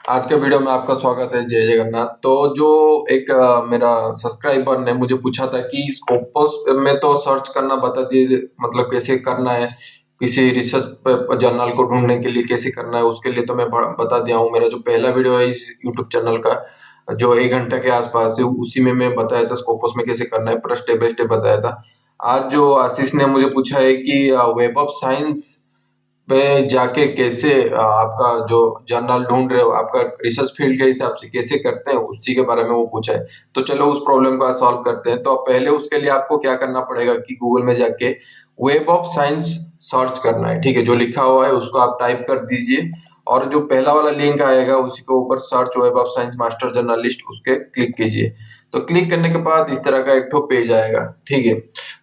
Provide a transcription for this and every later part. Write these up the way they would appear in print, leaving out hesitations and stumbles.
आज के वीडियो में आपका स्वागत है। जय जगन्नाथ। तो जो एक मेरा सब्सक्राइबर ने मुझे पूछा था कि स्कोपस में तो सर्च करना बता दिए, मतलब कैसे करना है, किसी रिसर्च जर्नल को ढूंढने के लिए कैसे करना है, उसके लिए तो मैं बता दिया हूँ। मेरा जो पहला वीडियो है इस यूट्यूब चैनल का, जो 1 घंटे के आसपास है, उसी में मैं बताया था स्कोपस में कैसे करना है, पूरा स्टेप बाय स्टेप बताया था। आज जो आशीष ने मुझे पूछा है कि वेब ऑफ साइंस पे जाके कैसे आपका जो जर्नल ढूंढ रहे हो, आपका रिसर्च फील्ड के हिसाब से कैसे करते हैं, उसी के बारे में वो पूछा है। तो चलो उस प्रॉब्लम को सॉल्व करते हैं। तो अब पहले उसके लिए आपको क्या करना पड़ेगा कि गूगल में जाके वेब ऑफ साइंस सर्च करना है। ठीक है, जो लिखा हुआ है उसको आप टाइप कर दीजिए और जो पहला वाला लिंक आएगा उसी के ऊपर search web of science master journalist उसके क्लिक कीजिए। तो क्लिक करने के बाद इस तरह का एक ठो पेज आएगा। ठीक है,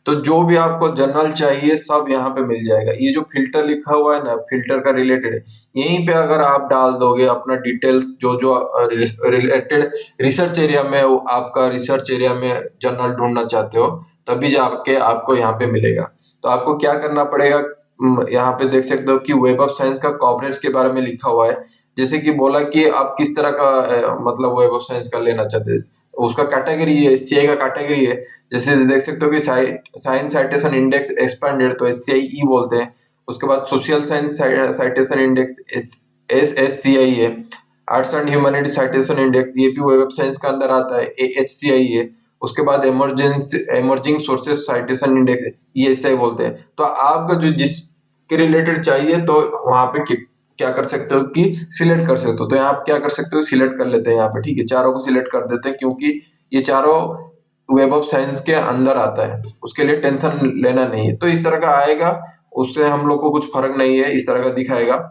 तो जो भी आपको जर्नल चाहिए सब यहाँ पे मिल जाएगा। ये जो फिल्टर लिखा हुआ है ना, फिल्टर का रिलेटेड है, यहीं पे अगर आप डाल दोगे अपना डिटेल्स जो जो रिलेटेड रिसर्च एरिया में, आपका रिसर्च एरिया में जर्नल ढूंढना चाहते हो, तभी जाके आपको यहाँ पे मिलेगा। तो आपको क्या करना पड़ेगा, यहाँ पे देख सकते हो कि वेब ऑफ साइंस का कवरेज के बारे में लिखा हुआ है। जैसे कि बोला कि आप किस तरह का मतलब वेब ऑफ साइंस का लेना चाहते हैं, उसका कैटेगरी है, सीआई का कैटेगरी है। जैसे देख सकते हो कि साइंस साइटेशन इंडेक्स एक्सपेंडेड, तो एससीआई बोलते हैं। उसके बाद social science citation index SSCI है। Arts and humanity citation index, ये भी वेब साइंस का अंदर आता है, एएचसीआई है। उसके बाद emerging sources citation index, ESI बोलते हैं। तो आपका जो जिसके रिलेटेड चाहिए, तो वहां पे क्या कर सकते हो कि सिलेक्ट कर सकते हो। तो यहाँ आप क्या कर सकते हो, सिलेक्ट कर लेते हैं यहाँ पे। ठीक है, चारों को सिलेक्ट कर देते हैं क्योंकि ये चारों वेब ऑफ साइंस के अंदर आता है, उसके लिए टेंशन लेना नहीं है। तो इस तरह का आएगा, उससे हम लोग को कुछ फर्क नहीं है, इस तरह का दिखाएगा।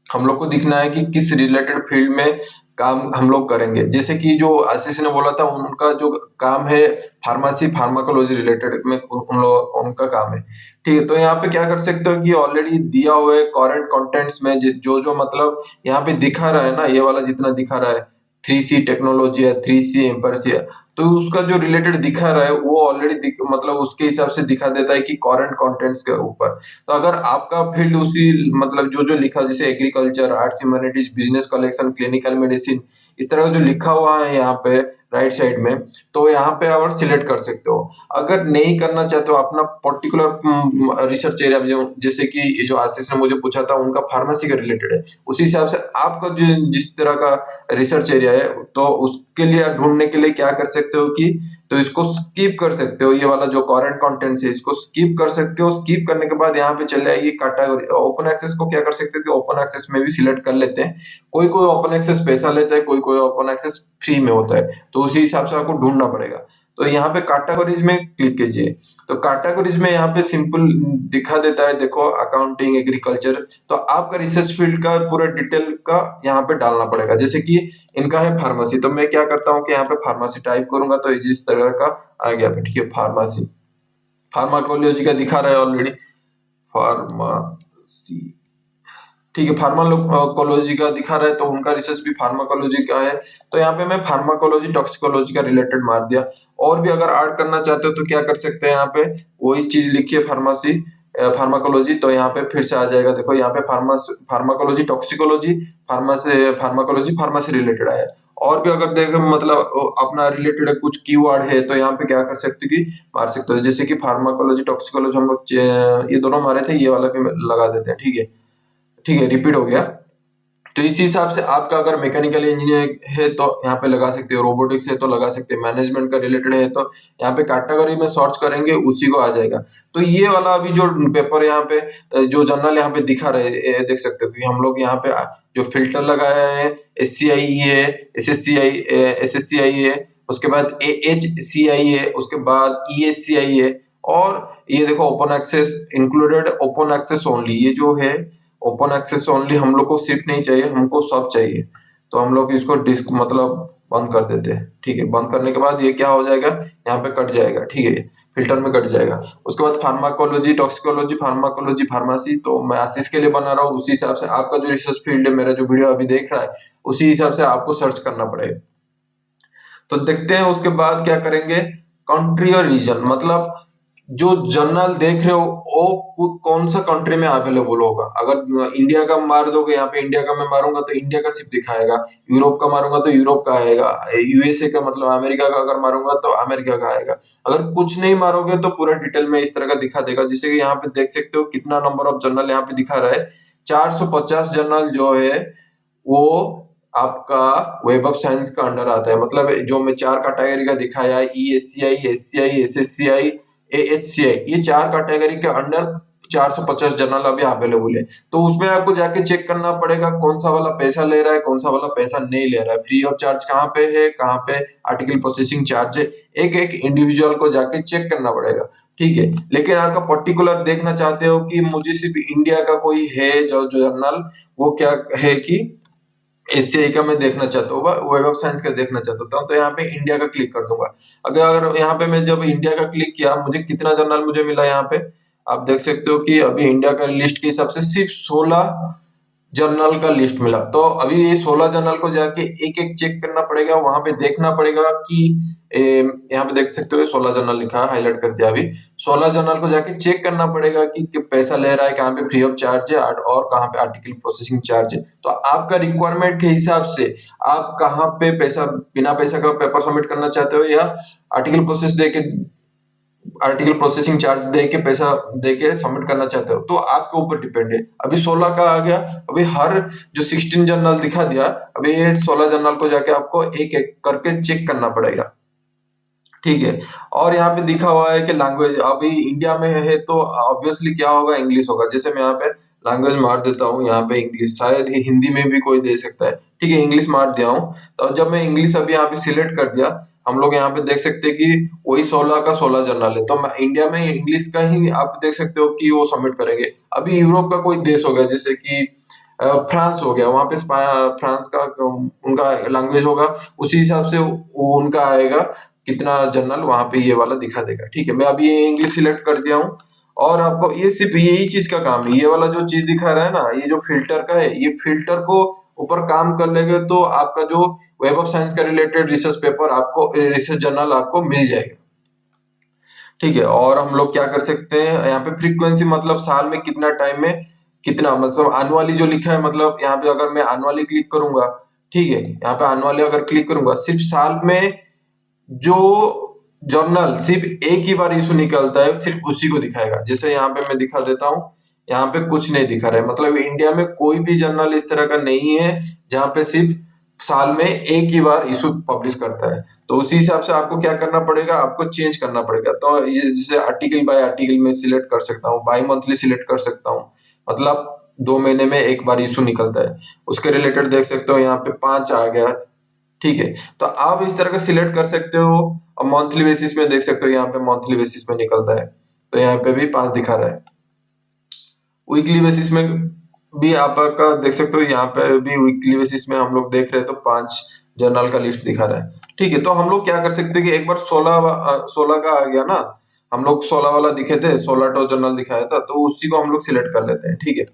हम लोग को दिखना है कि किस रिलेटेड फील्ड में काम हम लोग करेंगे। जैसे कि जो आशीष ने बोला था, उनका जो काम है फार्मेसी फार्माकोलॉजी रिलेटेड में, उन लोग उनका काम है। ठीक है, तो यहाँ पे क्या कर सकते हो कि ऑलरेडी दिया हुआ है करंट कंटेंट्स में, जो जो मतलब यहाँ पे दिखा रहा है ना, ये वाला जितना दिखा रहा है, 3C टेक्नोलॉजी है, 3C एम्पर्सी है, तो उसका जो रिलेटेड दिखा रहा है वो ऑलरेडी मतलब उसके हिसाब से दिखा देता है कि करंट कंटेंट्स के ऊपर। तो अगर आपका फील्ड उसी मतलब जो जो लिखा, जैसे agriculture, arts humanities, business collection, clinical medicine, इस तरह का जो लिखा हुआ है यहाँ पे राइट साइड में, तो यहाँ पे आप सिलेक्ट कर सकते हो। अगर नहीं करना चाहते हो अपना पर्टिकुलर रिसर्च एरिया में, जैसे कि ये जो आशीष ने मुझे पूछा था उनका फार्मेसी का रिलेटेड है, उसी हिसाब से आपका जो जिस तरह का रिसर्च एरिया है, तो उसके लिए ढूंढने के लिए क्या कर सकते हो कि, तो इसको स्किप कर सकते हो। ये वाला जो करंट कंटेंट है इसको स्किप कर सकते हो। स्किप करने के बाद यहाँ पे चले आइए कैटेगरी। ओपन एक्सेस को क्या कर सकते हो कि ओपन एक्सेस में भी सिलेक्ट कर लेते हैं। कोई कोई ओपन एक्सेस पैसा लेता है, कोई कोई ओपन एक्सेस फ्री में होता है, तो उसी हिसाब से आपको ढूंढना पड़ेगा। तो यहाँ पे कैटेगरीज में क्लिक कीजिए। तो कैटेगरीज में यहाँ पे सिंपल दिखा देता है, देखो अकाउंटिंग, एग्रीकल्चर। तो आपका रिसर्च फील्ड का पूरा डिटेल का यहाँ पे डालना पड़ेगा। जैसे कि इनका है फार्मेसी, तो मैं क्या करता हूँ कि यहाँ पे फार्मेसी टाइप करूंगा तो जिस तरह का आ गया। ठीक है, फार्मेसी फार्माकोलॉजी का दिखा रहा है ऑलरेडी, फार्मेसी। ठीक है, फार्माकोलॉजी का दिखा रहा है, तो उनका रिसर्च भी फार्माकोलॉजी का है। तो यहाँ पे मैं फार्माकोलॉजी टॉक्सिकोलॉजी का रिलेटेड मार दिया। और भी अगर ऐड करना चाहते हो तो क्या कर सकते हैं, यहाँ पे वही चीज लिखिए, फार्मेसी फार्माकोलॉजी, तो यहाँ पे फिर से आ जाएगा। देखो यहाँ पे pharmacology toxicology, pharmacy pharmacology pharmacy related आया। और भी अगर देखें मतलब अपना रिलेटेड कुछ कीवर्ड है, तो यहाँ पे क्या कर सकते हो कि मार सकते हो। जैसे कि फार्माकोलॉजी टॉक्सिकोलॉजी हम लोग ये दोनों मारे थे, ये वाला भी लगा देते हैं। ठीक है, ठीक है, रिपीट हो गया। तो इस हिसाब से आपका अगर मैकेनिकल इंजीनियरिंग है तो यहाँ पे लगा सकते हो, रोबोटिक्स है तो लगा सकते हैं, मैनेजमेंट का रिलेटेड है तो यहाँ पे कैटेगरी में सर्च करेंगे उसी को आ जाएगा। तो ये वाला अभी जो पेपर यहाँ पे जो जर्नल यहाँ पे दिखा रहे हैं, देख सकते हो कि हम लोग यहाँ पे जो फिल्टर लगाया है, एससीआई है, एसएससीआई है, उसके बाद एएचसीआई है, उसके बाद ईएससीआई है। और ये देखो open access included, open access only, ये जो है ओपन एक्सेस ओनली, हम लोग को सिर्फ नहीं चाहिए, हमको सब चाहिए। तो हम लोग इसको डिस्क मतलब बंद कर देते हैं। ठीक है, बंद करने के बाद ये क्या हो जाएगा, यहाँ पे कट जाएगा। ठीक है, फिल्टर में कट जाएगा। उसके बाद फार्माकोलॉजी टॉक्सिकोलॉजी फार्माकोलॉजी फार्मेसी, तो मैं आशीष के लिए बना रहा हूँ। उसी हिसाब से आपका जो रिसर्च फील्ड है, मेरा जो वीडियो अभी देख रहा है, उसी हिसाब से आपको सर्च करना पड़ेगा। तो देखते हैं उसके बाद क्या करेंगे, कंट्री और रीजन, मतलब जो जर्नल देख रहे हो वो कौन सा कंट्री में अवेलेबल होगा। अगर इंडिया का मार दोगे यहाँ पे, इंडिया का मैं मारूंगा तो इंडिया का सिर्फ दिखाएगा, यूरोप का मारूंगा तो यूरोप का आएगा, यूएसए का मतलब अमेरिका का अगर मारूंगा तो अमेरिका का आएगा। अगर कुछ नहीं मारोगे तो पूरा डिटेल में इस तरह का दिखा देगा। जैसे कि यहाँ पे देख सकते हो कितना नंबर ऑफ जर्नल यहाँ पे दिखा रहा है, 450 जर्नल जो है वो आपका वेब ऑफ साइंस का अंडर आता है। मतलब जो मैं चार कैटेगरी का दिखाया, ईएससीआई, एससीआई, एसएससीआई, एएचसीआई, ये चार कैटेगरी के अंडर 450 जर्नल अभी अवेलेबल है। तो उसमें आपको जाके चेक करना पड़ेगा कौन सा वाला पैसा ले रहा है, कौन सा वाला पैसा नहीं ले रहा है, फ्री ऑफ चार्ज कहाँ पे है, कहाँ पे आर्टिकल प्रोसेसिंग चार्ज है, एक एक इंडिविजुअल को जाके चेक करना पड़ेगा। ठीक है, लेकिन आपका पर्टिकुलर देखना चाहते हो कि मुझे सिर्फ इंडिया का कोई है जो जर्नल, वो क्या है कि एससीआई का मैं देखना चाहता हूँ, वेब ऑफ साइंस का देखना चाहता हूँ, तो यहाँ पे इंडिया का क्लिक कर दूंगा। अगर यहाँ पे मैं जब इंडिया का क्लिक किया, मुझे कितना जर्नल मुझे मिला यहाँ पे, आप देख सकते हो कि अभी इंडिया का लिस्ट के हिसाब से सिर्फ 16 जर्नल का लिस्ट मिला। तो अभी ये 16 जर्नल को जाके एक एक चेक करना पड़ेगा, वहां पे देखना पड़ेगा कि यहाँ पे देख सकते हो 16 जर्नल लिखा है, हाईलाइट कर दिया अभी। 16 जर्नल को जाके चेक करना पड़ेगा कि पैसा ले रहा है, कहाँ पे फ्री ऑफ चार्ज है और कहाँ पे आर्टिकल प्रोसेसिंग चार्ज है। तो आपका रिक्वायरमेंट के हिसाब से आप कहाँ पे पैसा, बिना पैसा का पेपर सबमिट करना चाहते हो या आर्टिकल प्रोसेस दे के, आर्टिकल प्रोसेसिंग चार्ज दे के पैसा दे के सबमिट करना चाहते हो, तो आपके ऊपर डिपेंड है। अभी 16 का आ गया, अभी हर जो 16 जर्नल दिखा दिया, अभी ये 16 जर्नल को जाके आपको एक एक करके चेक करना पड़ेगा। ठीक है, और यहाँ पे दिखा हुआ है कि लैंग्वेज अभी इंडिया में है तो ऑब्वियसली क्या होगा, इंग्लिश होगा। जैसे मैं यहाँ पे लैंग्वेज मार देता हूँ, यहाँ पे इंग्लिश, शायद ही हिंदी में भी कोई दे सकता है। ठीक है, इंग्लिश मार दिया हूँ। तो जब मैं इंग्लिश अभी यहाँ पे सिलेक्ट कर दिया, हम लोग यहाँ पे देख सकते हैं कि वही 16 का 16 जर्नल है। तो मैं इंडिया में इंग्लिश का ही आप देख सकते हो कि वो सबमिट करेंगे। अभी यूरोप का कोई देश हो गया, जैसे कि फ्रांस हो गया, वहां पे फ्रांस का उनका लैंग्वेज होगा, उसी हिसाब से वो उनका आएगा कितना जर्नल, वहां पे ये वाला दिखा देगा। ठीक है, मैं अभी ये इंग्लिश सिलेक्ट कर दिया हूँ। और आपको ये सिर्फ यही चीज का काम है, ये वाला जो चीज दिखा रहा है ना, ये जो फिल्टर का है, ये फिल्टर को ऊपर काम कर लेंगे तो आपका जो वेब ऑफ साइंस का रिलेटेड रिसर्च पेपर आपको, रिसर्च जर्नल आपको मिल जाएगा। ठीक है, और हम लोग क्या कर सकते हैं यहाँ पे, फ्रीक्वेंसी मतलब साल में कितना टाइम में कितना, मतलब अनुअली जो लिखा है, मतलब यहाँ पे अगर मैं अनुअली क्लिक करूंगा, ठीक है, यहाँ पे अनुअली अगर क्लिक करूंगा, सिर्फ साल में जो जर्नल सिर्फ एक ही बार इशू निकलता है सिर्फ उसी को दिखाएगा। जैसे यहाँ पे मैं दिखा देता हूँ, यहाँ पे कुछ नहीं दिखा रहा है, मतलब इंडिया में कोई भी जर्नल इस तरह का नहीं है जहाँ पे सिर्फ साल में एक ही बार इशू पब्लिश करता है। तो उसी हिसाब से आपको क्या करना पड़ेगा, आपको चेंज करना पड़ेगा। तो ये जैसे आर्टिकल बाय आर्टिकल में सिलेक्ट कर सकता हूँ, बाई मंथली सिलेक्ट कर सकता हूँ, मतलब 2 महीने में एक बार इशू निकलता है, उसके रिलेटेड देख सकते हो यहाँ पे 5 आ गया। ठीक है, तो आप इस तरह का सिलेक्ट कर सकते हो। और मंथली बेसिस में देख सकते हो, यहाँ पे मंथली बेसिस में निकलता है, तो यहाँ पे भी 5 दिखा रहा है। वीकली बेसिस में भी आपका देख सकते हो, यहाँ पे भी वीकली बेसिस में हम लोग देख रहे हैं तो 5 जर्नल का लिस्ट दिखा रहा है। ठीक है, तो हम लोग क्या कर सकते हैं कि एक बार 16 का आ गया ना, हम लोग 16 वाला दिखे थे, 16 टो जर्नल दिखाया था, तो उसी को हम लोग सिलेक्ट कर लेते हैं। ठीक है,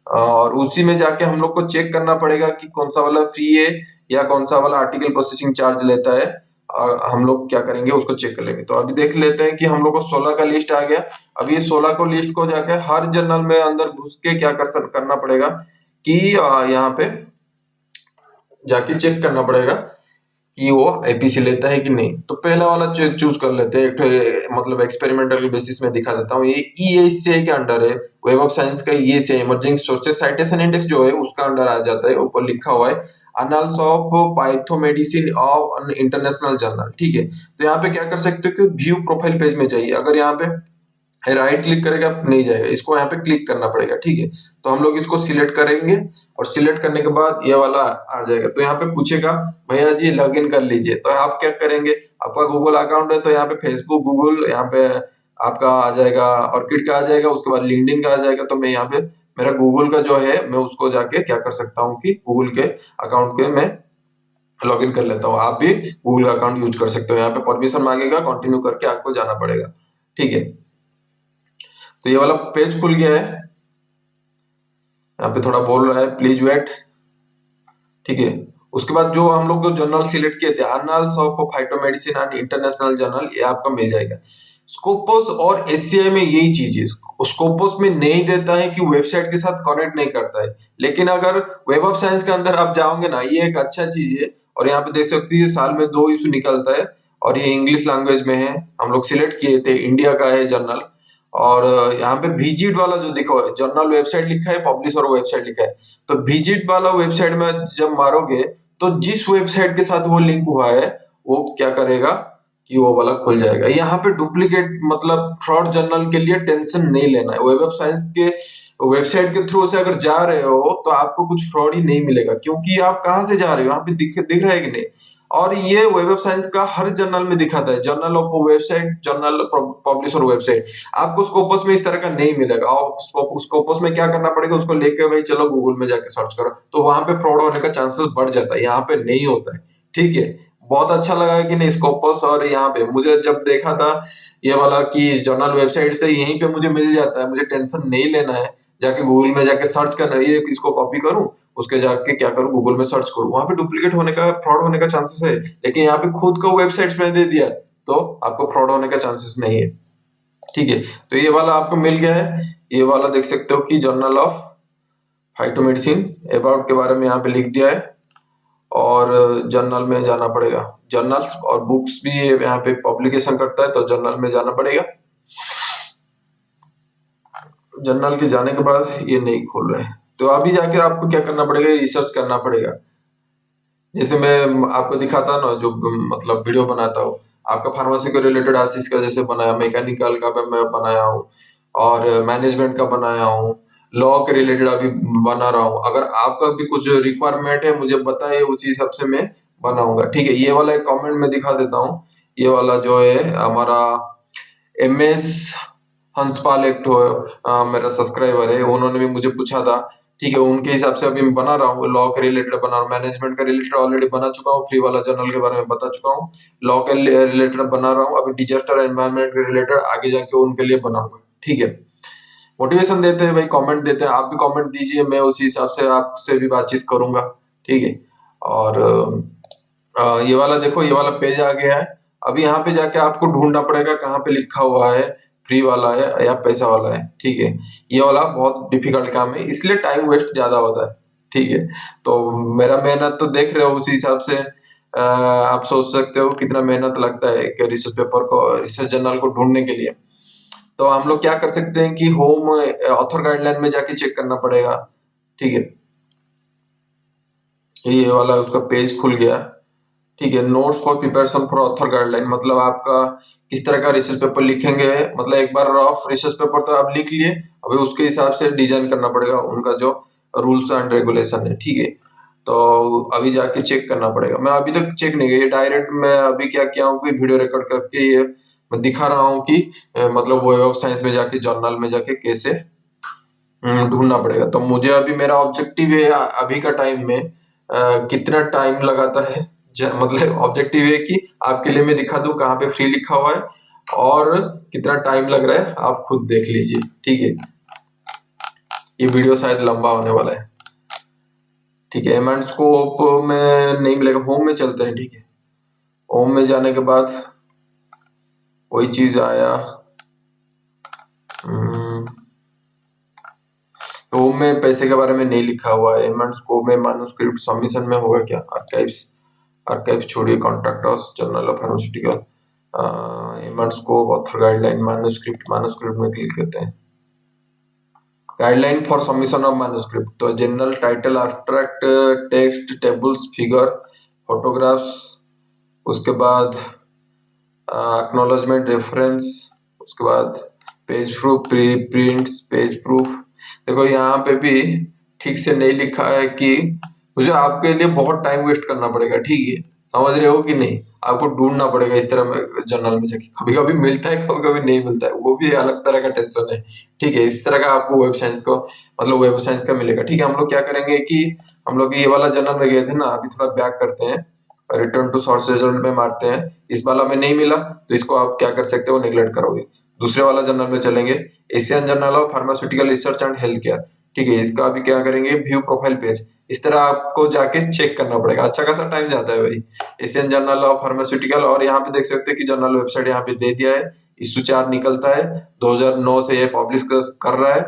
और उसी में जाके हम लोग को चेक करना पड़ेगा कि कौन सा वाला फ्री है या कौन सा वाला आर्टिकल प्रोसेसिंग चार्ज लेता है। हम लोग क्या करेंगे, उसको चेक कर लेंगे। तो अभी देख लेते हैं कि हम लोग को 16 का लिस्ट आ गया। अब ये 16 को लिस्ट को जाके हर जर्नल में अंदर घुस के क्या करना पड़ेगा कि यहाँ पे जाके चेक करना पड़ेगा कि वो एपीसी लेता है कि नहीं। तो पहला वाला चूज कर लेते हैं, मतलब एक्सपेरिमेंटल बेसिस में दिखा देता हूँ। ये ईएससीआई के अंडर है, वेब ऑफ साइंस का ईएससीआई इमर्जिंग सोर्सेस साइटेशन इंडेक्स जो है उसका अंडर आ जाता है। ऊपर लिखा हुआ है Annals of पाइथोमेडिसिन of international journal. ठीक है, तो यहाँ पे क्या कर सकते हो कि व्यू प्रोफाइल पेज में जाइए। अगर यहाँ पे राइट क्लिक करेगा नहीं जाएगा, इसको यहाँ पे क्लिक करना पड़ेगा। ठीक है, तो हम लोग इसको सिलेक्ट करेंगे और सिलेक्ट करने के बाद ये वाला आ जाएगा। तो यहाँ पे पूछेगा भैया जी लॉगिन कर लीजिए, तो आप क्या करेंगे, आपका गूगल अकाउंट है तो यहाँ पे फेसबुक, गूगल, यहाँ पे आपका आ जाएगा, ऑर्किड का आ जाएगा, उसके बाद लिंक्डइन का आ जाएगा। तो मैं यहाँ पे मेरा गूगल का जो है मैं उसको जाके क्या कर सकता हूँ कि गूगल के अकाउंट के मैं लॉगिन कर लेता हूँ। आप भी गूगल का अकाउंट यूज कर सकते हो। यहाँ पे परमिशन मांगेगा, कंटिन्यू करके आपको जाना पड़ेगा। ठीक है, तो ये वाला पेज खुल गया है, यहाँ पे थोड़ा बोल रहा है प्लीज वेट। ठीक है, उसके बाद जो हम लोग जो जर्नल सिलेक्ट किए थे, annals of phytomedicine and international journal, ये आपका मिल जाएगा। स्कोपस और एससीआई में यही चीज है, स्कोपस में नहीं देता है कि वेबसाइट के साथ कनेक्ट नहीं करता है, लेकिन अगर वेब ऑफ साइंस के अंदर आप जाओगे ना, ये एक अच्छा चीज है। और यहाँ पे देख सकते हैं साल में 2 इशू निकलता है और ये इंग्लिश लैंग्वेज में है। हम लोग सिलेक्ट किए थे, इंडिया का है जर्नल। और यहाँ पे विजिट वाला जो देखो जर्नल वेबसाइट लिखा है, पब्लिशर वेबसाइट लिखा है। तो विजिट वाला वेबसाइट में जब मारोगे तो जिस वेबसाइट के साथ वो लिंक हुआ है वो क्या करेगा कि वो वाला खुल जाएगा। यहाँ पे डुप्लीकेट मतलब फ्रॉड जर्नल के लिए टेंशन नहीं लेना है। वेब ऑफ साइंस के वेबसाइट के थ्रू से अगर जा रहे हो तो आपको कुछ फ्रॉड ही नहीं मिलेगा, क्योंकि आप कहाँ से जा रहे हो यहाँ पे दिख रहा है कि नहीं। और ये वेब ऑफ साइंस का हर जर्नल में दिखाता है, journal of website, journal publisher website. आपको स्कोपस में इस तरह का नहीं मिलेगा। और स्कोपस में क्या करना पड़ेगा, उसको लेके भाई चलो गूगल में जाके सर्च करो, तो वहां पे फ्रॉड होने का चांसेस बढ़ जाता है, यहाँ पे नहीं होता है। ठीक है, बहुत अच्छा लगा कि नहीं स्कोपस। और यहाँ पे मुझे जब देखा था ये वाला कि जर्नल वेबसाइट से यहीं पे मुझे मिल जाता है, मुझे टेंशन नहीं लेना है जाके गूगल में जाके सर्च करना है, ये इसको कॉपी करूं उसके जाके क्या करूं गूगल में सर्च करूं, वहां पे डुप्लीकेट होने का, फ्रॉड होने का चांसेस है। लेकिन यहाँ पे खुद का वेबसाइट में दे दिया तो आपको फ्रॉड होने का चांसेस नहीं है। ठीक है, तो ये वाला आपको मिल गया है। ये वाला देख सकते हो कि जर्नल ऑफ फाइटोमेडिसिन अबाउट के बारे में यहाँ पे लिख दिया है। और जर्नल में जाना पड़ेगा, जर्नल्स और बुक्स भी ये यहाँ पे पब्लिकेशन करता है, तो जर्नल में जाना पड़ेगा। जर्नल के जाने के बाद ये नहीं खोल रहे हैं, तो अभी जाके आपको क्या करना पड़ेगा, रिसर्च करना पड़ेगा। जैसे मैं आपको दिखाता ना जो मतलब वीडियो बनाता हूँ, आपका फार्मेसी के रिलेटेड आशीष का जैसे बनाया, मैकेनिकल का भी मैं बनाया हूँ और मैनेजमेंट का बनाया हूँ, लॉ के रिलेटेड अभी बना रहा हूँ। अगर आपका भी कुछ रिक्वायरमेंट है मुझे बताइए, उसी हिसाब से मैं बनाऊंगा। ठीक है, ये वाला एक कमेंट में दिखा देता हूँ। ये वाला जो है हमारा MS हंसपाल, एक तो मेरा सब्सक्राइबर है, उन्होंने भी मुझे पूछा था। ठीक है, उनके हिसाब से अभी मैं बना रहा हूँ, लॉ के रिलेटेड बना रहा हूँ, मैनेजमेंट का रिलेटेड ऑलरेडी बना चुका हूँ, फ्री वाला जर्नल के बारे में बता चुका हूँ, लॉ के रिलेटेड बना रहा हूँ, अभी डिजास्टर एनवायरनमेंट के रिलेटेड आगे जाके उनके लिए बनाऊंगा। ठीक है, मोटिवेशन देते हैं भाई, कमेंट देते हैं, आप भी कमेंट दीजिए, मैं उसी हिसाब से आपसे भी बातचीत करूंगा। ठीक है, और ये वाला देखो, ये वाला पेज आ गया है। अभी यहाँ पे जाके आपको ढूंढना पड़ेगा कहाँ पे लिखा हुआ है फ्री वाला है या पैसा वाला है। ठीक है, ये वाला बहुत डिफिकल्ट काम है, इसलिए टाइम वेस्ट ज्यादा होता है। ठीक है, तो मेरा मेहनत तो देख रहे हो, उसी हिसाब से आप सोच सकते हो कितना मेहनत लगता है एक रिसर्च पेपर को, रिसर्च जर्नल को ढूंढने के लिए। तो हम लोग क्या कर सकते हैं कि होम ऑथर गाइडलाइन में जाके चेक करना पड़ेगा। ठीक है, ये वाला उसका पेज खुल गया। ठीक है, notes for preparation for author guideline, मतलब आपका किस तरह का रिसर्च पेपर लिखेंगे, मतलब एक बार रफ रिसर्च पेपर तो आप लिख लिए, अभी उसके हिसाब से डिजाइन करना पड़ेगा, उनका जो रूल्स एंड रेगुलेशन है। ठीक है, तो अभी जाके चेक करना पड़ेगा। मैं अभी तक चेक नहीं किया, ये डायरेक्ट मैं अभी क्या किया हूँ कि वीडियो रिकॉर्ड करके ये मैं दिखा रहा हूँ कि मतलब वेब ऑफ साइंस में जाके जर्नल में जाके कैसे ढूंढना पड़ेगा। तो मुझे अभी मेरा ऑब्जेक्टिव है अभी का टाइम में कितना टाइम लगाता है, मतलब ऑब्जेक्टिव है कि आपके लिए मैं दिखा दूं कहाँ पे फ्री लिखा हुआ है और कितना टाइम लग रहा है, आप खुद देख लीजिए। ठीक है, ये वीडियो शायद लंबा होने वाला है। ठीक है, एम एंड स्कोप में नहीं मिलेगा, होम में चलते हैं। ठीक है, होम में जाने के बाद वही चीज आया। होम में पैसे के बारे में नहीं लिखा हुआ है, एम एंड स्कोप में मैन्युस्क्रिप्ट सबमिशन में होगा क्या, आर्काइव्स, आर्काइव छोड़िए, contact us, journal of pharmaceutical, aim scope, author guideline, manuscript, manuscript में क्लिक करते हैं। Guideline for submission of manuscript, तो general title, abstract, text, tables, figure, photographs, उसके बाद एक्नॉलेजमेंट, रेफरेंस, उसके बाद page proof, preprints, page proof. देखो यहाँ पे भी ठीक से नहीं लिखा है कि मुझे आपके लिए बहुत टाइम वेस्ट करना पड़ेगा। ठीक है, समझ रहे हो कि नहीं, आपको ढूंढना पड़ेगा इस तरह में जर्नल में जाके, कभी कभी मिलता है कभी कभी नहीं मिलता है, वो भी अलग तरह का टेंशन है। ठीक है, इस तरह का आपको वेब साइंस को मतलब वेब साइंस का मिलेगा। ठीक है, हम लोग क्या करेंगे कि हम लोग ये वाला जर्नल में गए थे ना, अभी थोड़ा बैक करते हैं, रिटर्न टू सोर्स रिजल्ट में मारते हैं। इस वाला में नहीं मिला तो इसको आप क्या कर सकते हो, नेग्लेक्ट करोगे, दूसरे वाला जर्नल में चलेंगे, Asian journal of pharmaceutical research and health care. ठीक है, इसका अभी क्या करेंगे, व्यू प्रोफाइल पेज, इस तरह आपको जाके चेक करना पड़ेगा, अच्छा खासा टाइम जाता है भाई। एशियन जर्नल ऑफ फार्मास्यूटिकल, और यहाँ पे देख सकते हैं कि जर्नल वेबसाइट यहाँ पे दे दिया है, इशू 4 निकलता है, 2009 से ये पब्लिश कर रहा है।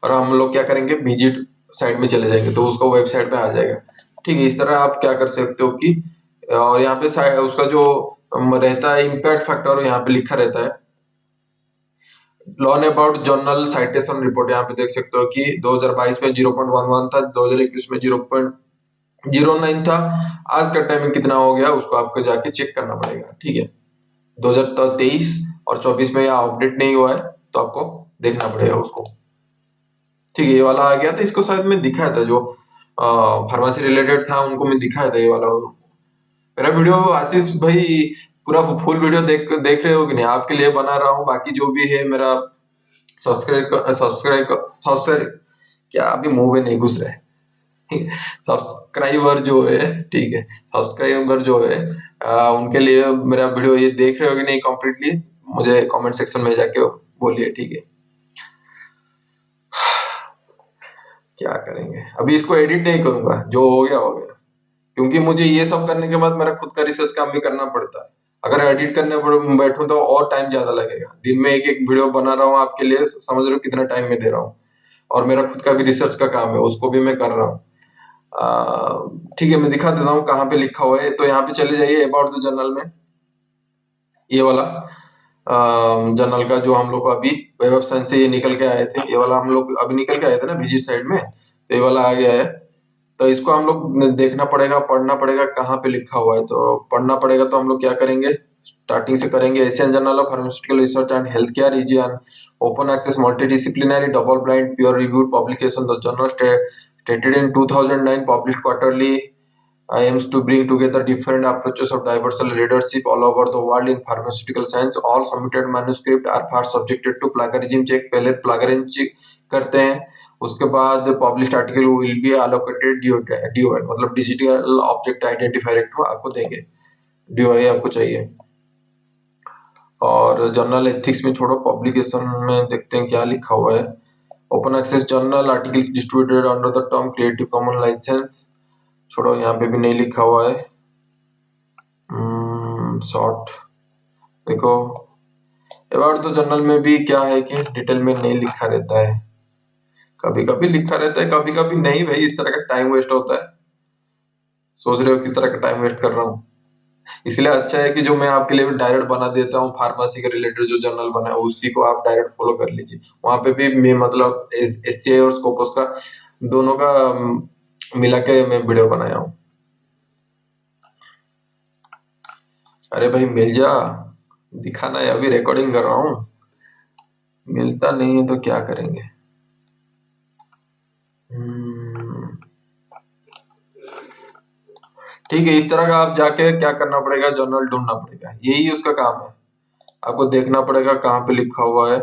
और हम लोग क्या करेंगे, विजिट साइट में चले जाएंगे तो उसका वेबसाइट पे आ जाएगा। ठीक है, इस तरह आप क्या कर सकते हो कि और यहाँ पे उसका जो रहता है इम्पैक्ट फैक्टर यहाँ पे लिखा रहता है। Learn about journal citation report, यहाँ पे देख सकते हो कि 2022 में 0.11 था, 2021 में 0.09 था। आज का टाइम में कितना हो गया उसको आपको जाके चेक करना पड़ेगा। ठीक है, 2023 और 24 में यह अपडेट नहीं हुआ है तो आपको देखना पड़ेगा उसको। ठीक है, ये वाला आ गया था, इसको शायद मैं दिखाया था, जो फार्मेसी रिलेटेड था उनको मैं दिखाया था ये वाला। मेरा वीडियो आशीष भाई पूरा फुल वीडियो देख रहे हो कि नहीं, आपके लिए बना रहा हूँ। बाकी जो भी है मेरा सब्सक्राइब क्या अभी मुंह में नहीं घुस रहा है सब्सक्राइबर जो है, ठीक है, सब्सक्राइबर जो है उनके लिए मेरा वीडियो ये देख रहे हो कि नहीं कम्प्लीटली, मुझे कमेंट सेक्शन में जाके बोलिए। ठीक है, क्या करेंगे, अभी इसको एडिट नहीं करूंगा, जो हो गया हो गया, क्योंकि मुझे ये सब करने के बाद मेरा खुद का रिसर्च काम भी करना पड़ता है। अगर एडिट करने बैठूं तो और टाइम ज्यादा लगेगा। दिन में एक एक वीडियो बना रहा हूँ आपके लिए, समझ रहे हो कितना टाइम में दे रहा हूँ। और मेरा खुद का भी रिसर्च का काम है, उसको भी मैं कर रहा हूँ। ठीक है, मैं दिखा देता हूँ कहाँ पे लिखा हुआ है। तो यहाँ पे चले जाइए अबाउट द जर्नल में, ये वाला जर्नल का जो हम लोग को अभी वेब ऑफ साइंस से ये निकल के आए थे, ये वाला हम लोग अभी निकल के आए थे ना विजिट साइड में, तो ये वाला आ गया है। तो इसको हम लोग देखना पड़ेगा, पढ़ना पड़ेगा कहाँ पे लिखा हुआ है। तो पढ़ना पड़ेगा तो हम लोग क्या करेंगे, स्टार्टिंग से करेंगे। Asian journal of pharmaceutical research and health care is an open access multidisciplinary double blind peer reviewed publication. The journal stated in 2009 published quarterly aims to bring together different approaches of diverse leadership all over the world in pharmaceutical science. All submitted manuscript are first subjected to plagiarism check. पहले plagiarism check करते हैं, उसके बाद published article will be allocated DOI मतलब digital object identifier act आपको देंगे, DOI आपको चाहिए। और जर्नल एथिक्स में छोड़ो, पब्लिकेशन में देखते हैं क्या लिखा हुआ है। Open access journal articles distributed under the term creative common licence, छोड़ो यहाँ पे भी नहीं लिखा हुआ है। शॉर्ट देखो, अबाउट द जर्नल में भी क्या है कि डिटेल में नहीं लिखा रहता है, कभी कभी लिखा रहता है कभी कभी नहीं। भाई इस तरह का टाइम वेस्ट होता है, सोच रहे हो किस तरह का टाइम वेस्ट कर रहा हूँ। इसलिए अच्छा है कि जो मैं आपके लिए डायरेक्ट बना देता हूँ, फार्मेसी के रिलेटेड जो जर्नल बना है उसी को आप डायरेक्ट फॉलो कर लीजिए। वहां पे भी मैं मतलब SCI और स्कोपस का दोनों का मिला के मैं वीडियो बनाया हूँ। अरे भाई मिल जा, दिखाना है, अभी रिकॉर्डिंग कर रहा हूँ, मिलता नहीं है तो क्या करेंगे। ठीक है, इस तरह का आप जाके क्या करना पड़ेगा, जर्नल ढूंढना पड़ेगा, यही उसका काम है। आपको देखना पड़ेगा कहाँ पे लिखा हुआ है।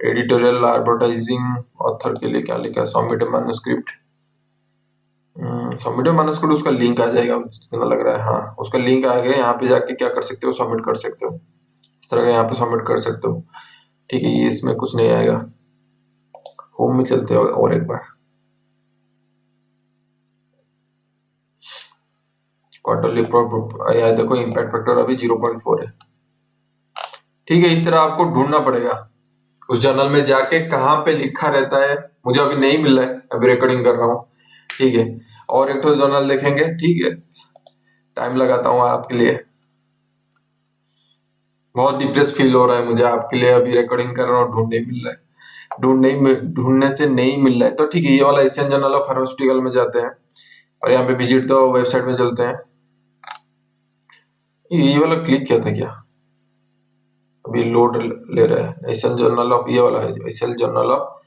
एडिटोरियल एडवर्टाइजिंग ऑथर के लिए क्या लिखा है, सबमिट मैन्युस्क्रिप्ट। सबमिट मैन्युस्क्रिप्ट उसका लिंक आ जाएगा जितना लग रहा है। हाँ, उसका लिंक आ गया, यहाँ पे जाके क्या कर सकते हो, सबमिट कर सकते हो। इस तरह का यहाँ पे सबमिट कर सकते हो। ठीक है, ये इसमें कुछ नहीं आएगा। होम में चलते हो और एक बार, क्वार्टरली यार देखो इम्पैक्ट फैक्टर अभी 0.4 है। ठीक है, इस तरह आपको ढूंढना पड़ेगा उस जर्नल में जाके कहाँ पे लिखा रहता है। मुझे अभी नहीं मिल रहा है, अभी रिकॉर्डिंग कर रहा हूँ। ठीक है, और एक तो जर्नल देखेंगे। ठीक है, टाइम लगाता हूँ आपके लिए, बहुत डिप्रेस फील हो रहा है मुझे आपके लिए, अभी रिकॉर्डिंग कर रहा हूँ, ढूंढ नहीं मिल रहा है, ढूंढने से नहीं मिल रहा है। तो ठीक है, ये वाला एशियन जर्नल ऑफ फार्मास्यूटिकल में जाते हैं और यहाँ पे विजिट द वेबसाइट में चलते हैं। ये वाला क्लिक किया था क्या, अभी लोड ले रहा है। एशियन जर्नल ऑफ, ये वाला है एशियन जर्नल ऑफ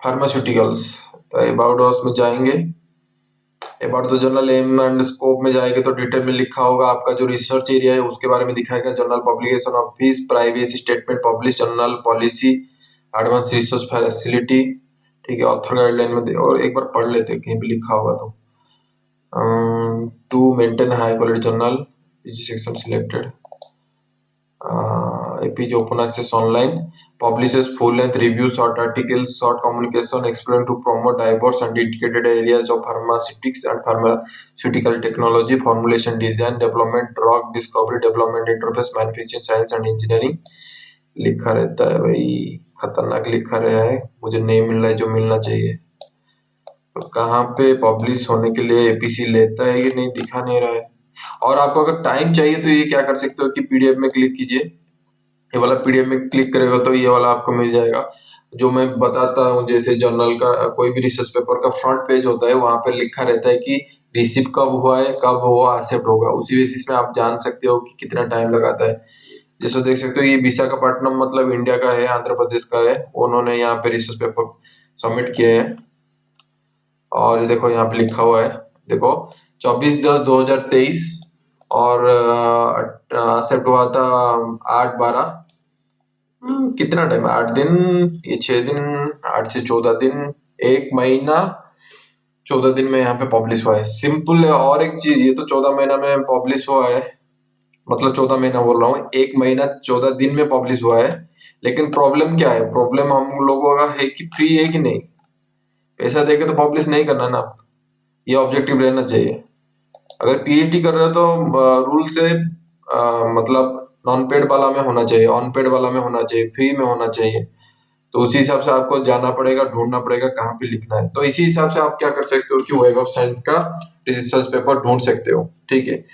फार्मास्यूटिकल्स। तो अबाउट अस में जाएंगे, about the journal aim and scope में जाएंगे तो डिटेल में लिखा होगा आपका जो रिसर्च एरिया है उसके बारे में दिखाएगा। Journal publication office, privacy statement publish, journal policy, advance research facility. ठीक है, ऑथर गाइडलाइन में और एक बार पढ़ लेते हैं कहीं पे लिखा होगा तो। To maintain high quality journal, PG section selected, APG open access online, publishes full-length reviews, short articles, short communication, explain to promote diverse and dedicated areas of pharmaceutics and pharmaceutical technology, formulation, design, development, drug discovery, development, interface, manufacturing, science and engineering. लिखा रहता है भाई, खतरनाक लिखा रहा है, मुझे नहीं मिल रहा है जो मिलना चाहिए। तो कहाँ पे पब्लिश होने के लिए एपीसी लेता है, ये नहीं दिखा नहीं रहा है। और आपको अगर टाइम चाहिए तो ये क्या कर सकते हो कि पीडीएफ में क्लिक कीजिए, ये वाला पीडीएफ में क्लिक करेगा तो ये वाला आपको मिल जाएगा। जो मैं बताता हूँ जैसे जर्नल का कोई भी रिसर्च पेपर का फ्रंट पेज होता है, वहां पे लिखा रहता है कि रिसीव कब हुआ है, कब हुआ एक्सेप्ट होगा, उसी बेसिस में आप जान सकते हो कि कितना टाइम लगाता है। जैसे देख सकते हो ये विशाखापट्टनम मतलब इंडिया का है, आंध्र प्रदेश का है, उन्होंने यहाँ पे रिसर्च पेपर सबमिट किए हैं। और ये देखो यहाँ पे लिखा हुआ है, देखो 24/10/2023 और एक्सेप्ट हुआ था 8/12। कितना टाइम है, 8 दिन, ये 6 दिन, 8 से 14 दिन, 1 महीना 14 दिन में यहाँ पे पब्लिश हुआ है। सिंपल है। और एक चीज, ये तो 14 महीना में पब्लिश हुआ है, मतलब 14 महीना बोल रहा हूँ, 1 महीना 14 दिन में पब्लिश हुआ है। लेकिन प्रॉब्लम क्या है, प्रॉब्लम हम लोगों का है कि फ्री है कि नहीं, पैसा देके तो पब्लिश नहीं करना ना, ये ऑब्जेक्टिव रहना चाहिए। अगर पीएचडी कर रहे हो तो रूल से मतलब नॉन पेड वाला में होना चाहिए, ऑन पेड वाला में होना चाहिए, फ्री में होना चाहिए। तो उसी हिसाब से आपको जाना पड़ेगा, ढूंढना पड़ेगा कहाँ पे लिखना है। तो इसी हिसाब से आप क्या कर सकते हो कि वेब ऑफ साइंस का रिसर्च पेपर ढूंढ सकते हो, ठीक है।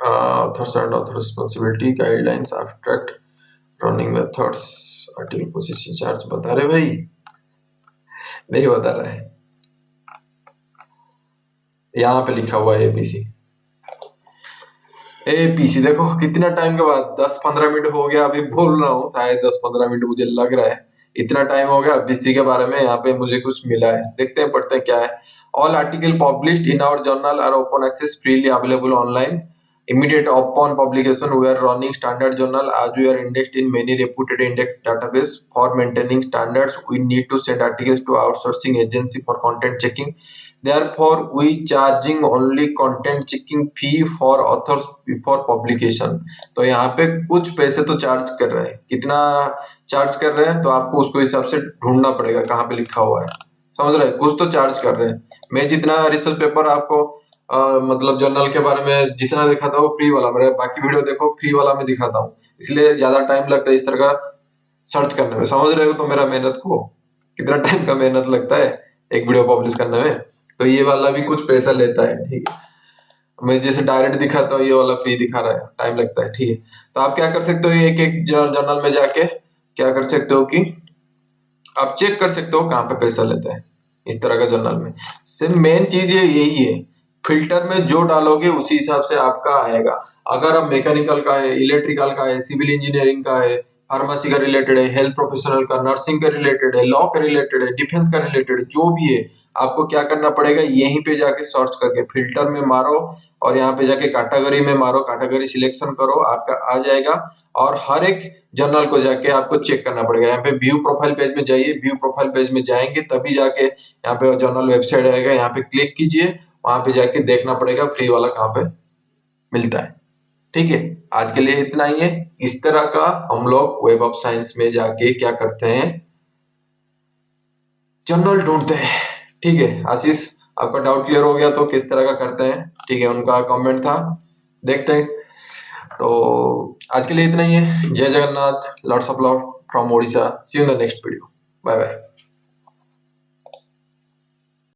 Authors and author responsibility, guidelines, abstract, running methods, article position charge बता रहे भाई, नहीं बता रहा है, यहाँ पे लिखा हुआ है एपीसी। एपीसी देखो कितना टाइम के बाद, 10-15 मिनट हो गया अभी बोल रहा हूँ, शायद 10-15 मिनट मुझे लग रहा है, इतना टाइम हो गया एपीसी के बारे में। यहाँ पे मुझे कुछ मिला है, देखते हैं पढ़ते हैं क्या है। All article published in our journal are open access, freely available online. Immediate upon publication, we are running standard journal as we are indexed in many reputed index database. For maintaining standards, we need to send articles to outsourcing agency for content checking. Therefore, we charging only content checking fee for authors before publication. तो यहाँ पे कुछ पैसे तो charge कर रहे हैं, कितना चार्ज कर रहे हैं तो आपको उसको हिसाब से ढूंढना पड़ेगा कहाँ पे लिखा हुआ है, समझ रहे हैं, कुछ तो चार्ज कर रहे हैं। मैं जितना रिसर्च पेपर आपको मतलब जर्नल के बारे में जितना दिखाता हूँ फ्री वाला, मेरा बाकी वीडियो देखो फ्री वाला में दिखाता हूँ, इसलिए ज्यादा टाइम लगता है इस तरह का सर्च करने में, समझ रहे हो तो मेरा मेहनत को कितना टाइम का मेहनत लगता है एक वीडियो पब्लिश करने में। तो ये वाला भी कुछ पैसा लेता है, ठीक है। मैं जैसे डायरेक्ट दिखाता हूँ, ये वाला फ्री दिखा रहा है, टाइम लगता है, ठीक है। तो आप क्या कर सकते हो, एक एक जर्नल में जाके क्या कर सकते हो कि आप चेक कर सकते हो कहाँ पे पैसा लेता है इस तरह का जर्नल में। सिर्फ मेन चीज ये यही है, फिल्टर में जो डालोगे उसी हिसाब से आपका आएगा। अगर आप मैकेनिकल का है, इलेक्ट्रिकल का है, सिविल इंजीनियरिंग का है, फार्मेसी का रिलेटेड है, हेल्थ प्रोफेशनल का, नर्सिंग का रिलेटेड है, लॉ का रिलेटेड है, डिफेंस का रिलेटेड है, जो भी है, आपको क्या करना पड़ेगा, यहीं पे जाके सर्च करके फिल्टर में मारो और यहाँ पे जाके कैटेगरी में मारो, कैटेगरी सिलेक्शन करो, आपका आ जाएगा। और हर एक जर्नल को जाके आपको चेक करना पड़ेगा। यहाँ पे व्यू प्रोफाइल पेज में जाइए, व्यू प्रोफाइल पेज में जाएंगे तभी जाके यहाँ पे जर्नल वेबसाइट आएगा, यहाँ पे क्लिक कीजिए, वहां पे जाके देखना पड़ेगा फ्री वाला कहाँ पे मिलता है, ठीक है। आज के लिए इतना ही है। इस तरह का हम लोग वेब ऑफ साइंस में जाके क्या करते हैं, जर्नल ढूंढते हैं, ठीक है। आशीष, आपका डाउट क्लियर हो गया तो किस तरह का करते हैं, ठीक है, उनका कमेंट था, देखते हैं। तो आज के लिए इतना ही है। जय Jagannath, lots of love from Odisha, see you in the next video, bye bye.